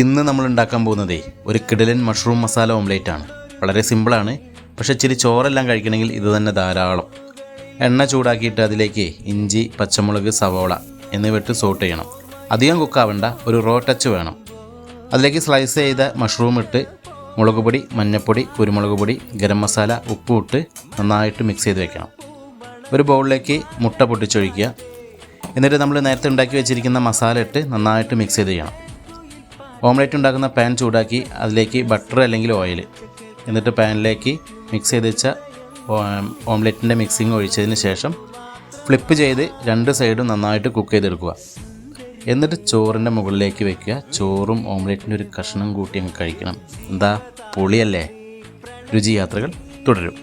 ഇന്ന് നമ്മൾ ഉണ്ടാക്കാൻ പോകുന്നതേ ഒരു കിടിലൻ മഷ്റൂം മസാല ഓംലേറ്റ് ആണ്. വളരെ സിമ്പിളാണ്, പക്ഷേ ഇച്ചിരി ചോറെല്ലാം കഴിക്കണമെങ്കിൽ ഇത് തന്നെ ധാരാളം. എണ്ണ ചൂടാക്കിയിട്ട് അതിലേക്ക് ഇഞ്ചി, പച്ചമുളക്, സവോള എന്നിവ സോട്ട് ചെയ്യണം. അധികം കുക്കാവണ്ട, ഒരു റോ ടച്ച് വേണം. അതിലേക്ക് സ്ലൈസ് ചെയ്ത മഷ്റൂം ഇട്ട് മുളക് പൊടി, മഞ്ഞൾപ്പൊടി, കുരുമുളക് പൊടി, ഗരം മസാല, ഉപ്പും ഇട്ട് നന്നായിട്ട് മിക്സ് ചെയ്ത് വെക്കണം. ഒരു ബൗളിലേക്ക് മുട്ട പൊട്ടിച്ചൊഴിക്കുക. എന്നിട്ട് നമ്മൾ നേരത്തെ ഉണ്ടാക്കി വെച്ചിരിക്കുന്ന മസാല ഇട്ട് നന്നായിട്ട് മിക്സ് ചെയ്ത് ചെയ്യണം. ഓംലേറ്റ് ഉണ്ടാക്കുന്ന പാൻ ചൂടാക്കി അതിലേക്ക് ബട്ടർ അല്ലെങ്കിൽ ഓയിൽ, എന്നിട്ട് പാനിലേക്ക് മിക്സ് ചെയ്ത് വെച്ച ഓംലേറ്റിൻ്റെ മിക്സിങ് ഒഴിച്ചതിന് ശേഷം ഫ്ലിപ്പ് ചെയ്ത് രണ്ട് സൈഡും നന്നായിട്ട് കുക്ക് ചെയ്തെടുക്കുക. എന്നിട്ട് ചോറിൻ്റെ മുകളിലേക്ക് വെക്കുക. ചോറും ഓംലേറ്റിൻ്റെ ഒരു കഷ്ണം കൂട്ടി അങ്ങ് കഴിക്കണം. എന്താ പൊളിയല്ലേ? രുചി യാത്രകൾ തുടരും.